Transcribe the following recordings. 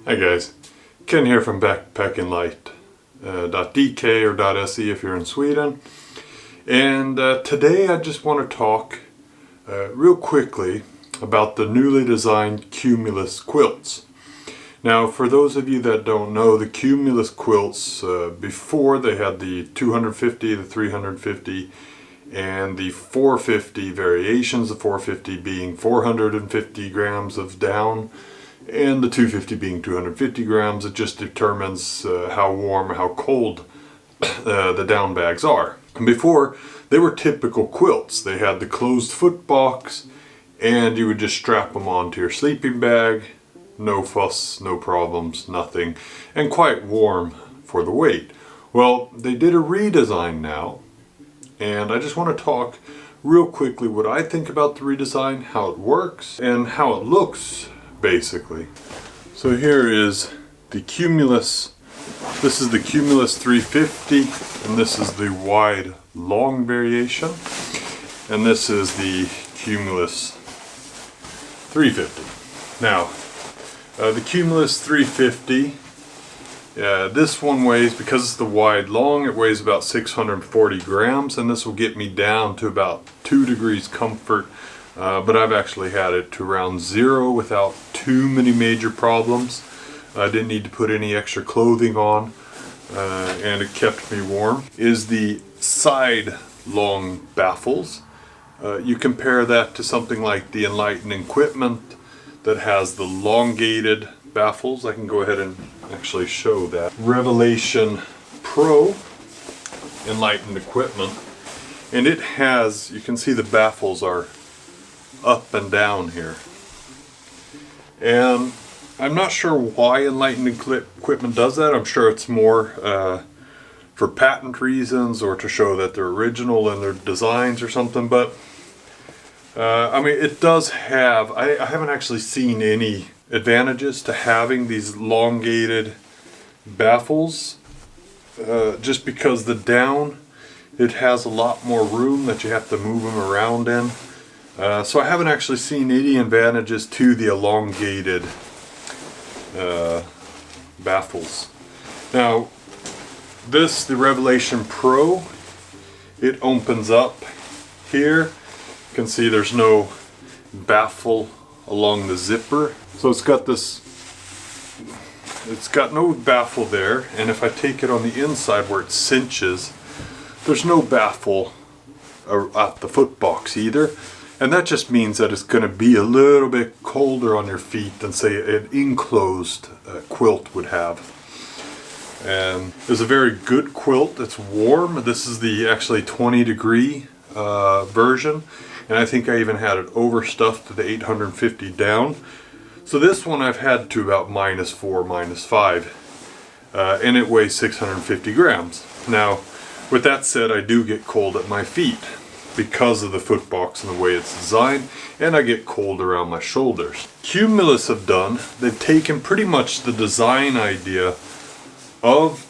Hi guys, Ken here from backpackinglight.dk or .se if you're in Sweden. And today I just want to talk real quickly about the newly designed Cumulus quilts. Now for those of you that don't know, the Cumulus quilts, before they had the 250, the 350 and the 450 variations, the 450 being 450 grams of down and the 250 being 250 grams. It just determines how warm or how cold the down bags are. And before, they were typical quilts. They had the closed foot box and you would just strap them onto your sleeping bag. No fuss, no problems, nothing, and quite warm for the weight. Well, they did a redesign now, and I just want to talk real quickly what I think about the redesign, how it works, and how it looks, basically. So here is the Cumulus. This is the Cumulus 350, and this is the wide long variation, and this is the Cumulus 350. Now, the Cumulus 350, this one weighs, because it's the wide long, it weighs about 640 grams, and this will get me down to about 2 degrees comfort, but I've actually had it to around 0 without too many major problems. I didn't need to put any extra clothing on, and it kept me warm. Is the side long baffles. You compare that to something like the Enlightened equipment that has the elongated baffles. I can go ahead and actually show that. Revelation Pro Enlightened equipment, and it has, you can see the baffles are up and down here. And I'm not sure why Enlightened equipment does that. I'm sure it's more for patent reasons or to show that they're original in their designs or something, but I mean, it does have, I haven't actually seen any advantages to having these elongated baffles, just because the down, it has a lot more room that you have to move them around in. So I haven't actually seen any advantages to the elongated baffles. Now, the Revelation Pro, it opens up here. You can see there's no baffle along the zipper. So it's got no baffle there, and if I take it on the inside where it cinches, there's no baffle at the foot box either. And that just means that it's going to be a little bit colder on your feet than say an enclosed quilt would have. And it's a very good quilt. It's warm. This is the actually 20 degree version. And I think I even had it overstuffed to the 850 down. So this one I've had to about -4, -5. And it weighs 650 grams. Now, with that said, I do get cold at my feet because of the foot box and the way it's designed. And I get cold around my shoulders. Cumulus have done, they've taken pretty much the design idea of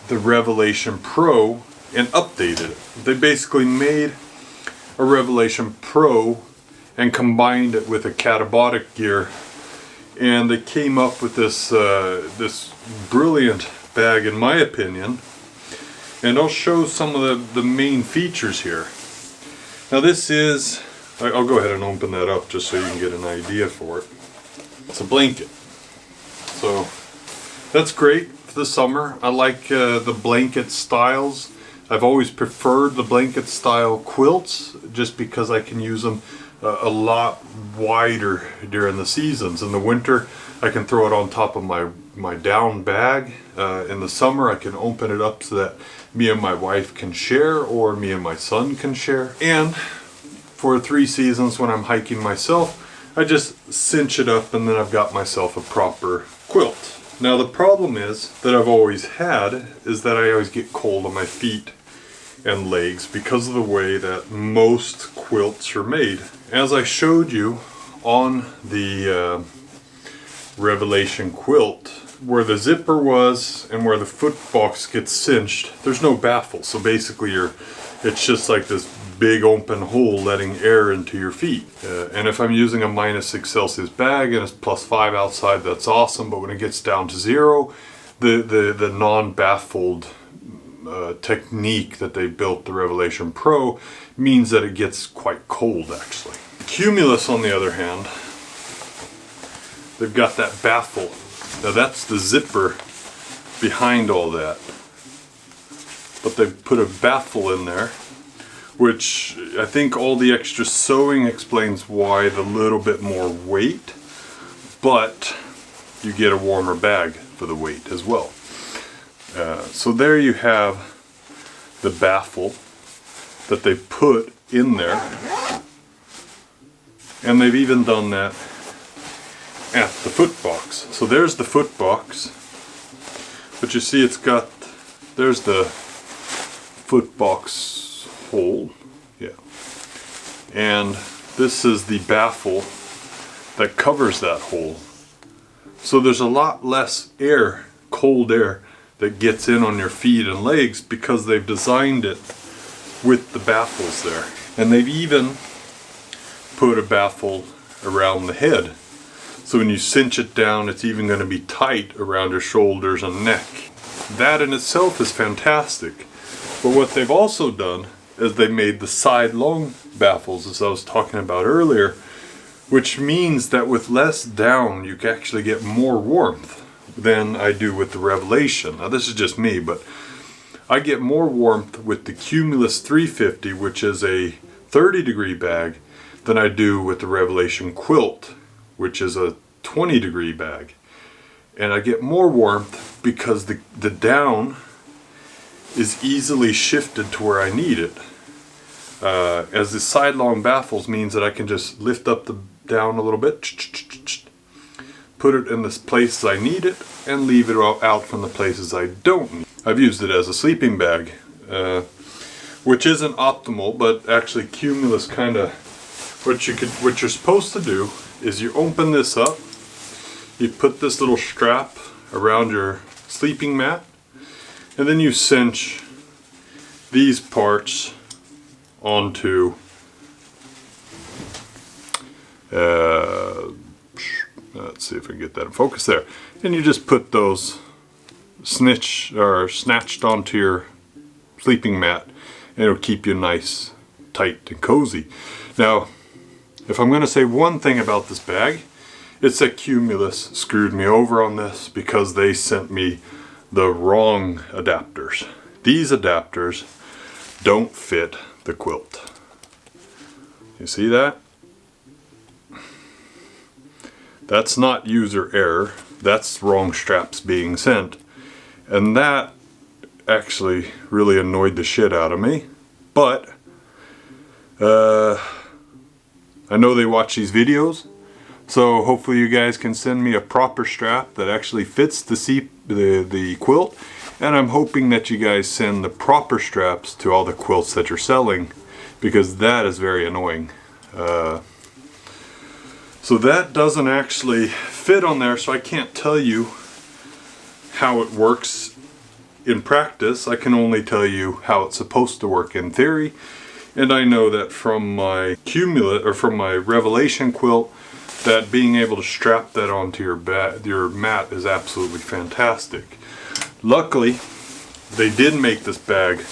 the Revelation Pro and updated it. They basically made a Revelation Pro and combined it with a catabolic gear, and they came up with this this brilliant bag, in my opinion. And I'll show some of the main features here. Now this is, I'll go ahead and open that up just so you can get an idea for it. It's a blanket, so that's great for the summer. I like the blanket styles. I've always preferred the blanket style quilts just because I can use them a lot wider during the seasons. In the winter, I can throw it on top of my down bag. In the summer, I can open it up so that me and my wife can share, or me and my son can share. And for 3 seasons when I'm hiking myself, I just cinch it up and then I've got myself a proper quilt. Now the problem is that I've always had is that I always get cold on my feet and legs because of the way that most quilts are made. As I showed you on the Revelation quilt, where the zipper was and where the foot box gets cinched, there's no baffle. So basically it's just like this big open hole letting air into your feet. And if I'm using a -6 Celsius bag and it's +5 outside, that's awesome. But when it gets down to 0, the non-baffled technique that they built the Revelation Pro means that it gets quite cold actually. Cumulus, on the other hand, they've got that baffle. Now that's the zipper behind all that. But they've put a baffle in there, which I think all the extra sewing explains why the little bit more weight, but you get a warmer bag for the weight as well. So there you have the baffle that they put in there, and they've even done that at the foot box. So there's the foot box, but you see it's got, there's the foot box hole, yeah, and this is the baffle that covers that hole. So there's a lot less air, cold air, that gets in on your feet and legs because they've designed it with the baffles there. And they've even put a baffle around the head. So when you cinch it down, it's even going to be tight around your shoulders and neck. That in itself is fantastic. But what they've also done is they made the side long baffles, as I was talking about earlier, which means that with less down, you can actually get more warmth than I do with the Revelation. Now this is just me, but I get more warmth with the Cumulus 350, which is a 30-degree bag, than I do with the Revelation Quilt, which is a 20-degree bag. And I get more warmth because the down is easily shifted to where I need it. As the side-long baffles means that I can just lift up the down a little bit, put it in the places I need it, and leave it out from the places I don't need. I've used it as a sleeping bag, which isn't optimal, but actually Cumulus kind of, what you're supposed to do is you open this up, you put this little strap around your sleeping mat, and then you cinch these parts onto let's see if I can get that in focus there, and you just put those snatched onto your sleeping mat, and it'll keep you nice, tight, and cozy. Now, if I'm going to say one thing about this bag, it's that Cumulus screwed me over on this because they sent me the wrong adapters. These adapters don't fit the quilt. You see that? That's not user error, that's wrong straps being sent. And that actually really annoyed the shit out of me. But I know they watch these videos, so hopefully you guys can send me a proper strap that actually fits the quilt. And I'm hoping that you guys send the proper straps to all the quilts that you're selling, because that is very annoying. So that doesn't actually fit on there, so I can't tell you how it works in practice. I can only tell you how it's supposed to work in theory. And I know that from my Cumulus, or from my Revelation quilt, that being able to strap that onto your mat is absolutely fantastic. Luckily, they did make this bag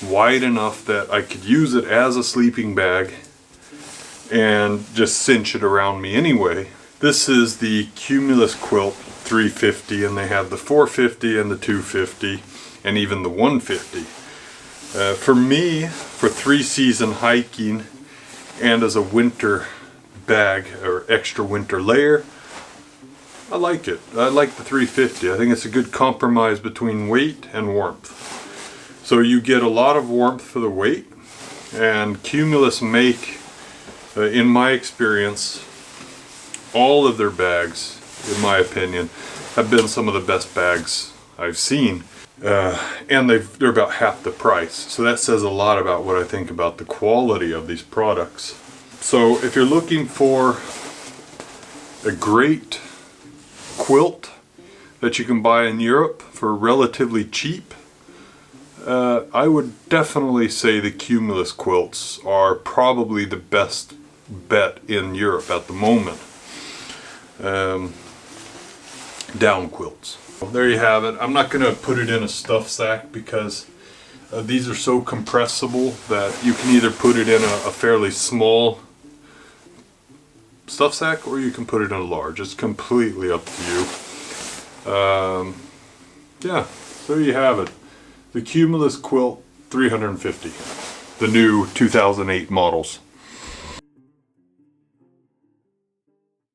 wide enough that I could use it as a sleeping bag and just cinch it around me anyway. This is the Cumulus Quilt 350, and they have the 450 and the 250 and even the 150. For me, for 3-season hiking and as a winter bag or extra winter layer, I like it. I like the 350. I think it's a good compromise between weight and warmth. So you get a lot of warmth for the weight, and Cumulus make, in my experience, all of their bags, in my opinion, have been some of the best bags I've seen. And they're about half the price. So that says a lot about what I think about the quality of these products. So if you're looking for a great quilt that you can buy in Europe for relatively cheap, I would definitely say the Cumulus quilts are probably the best bet in Europe at the moment. Down quilts. Well, there you have it. I'm not going to put it in a stuff sack because these are so compressible that you can either put it in a fairly small stuff sack or you can put it in a large. It's completely up to you. Yeah, there you have it. The Cumulus Quilt 350, the new 2008 models.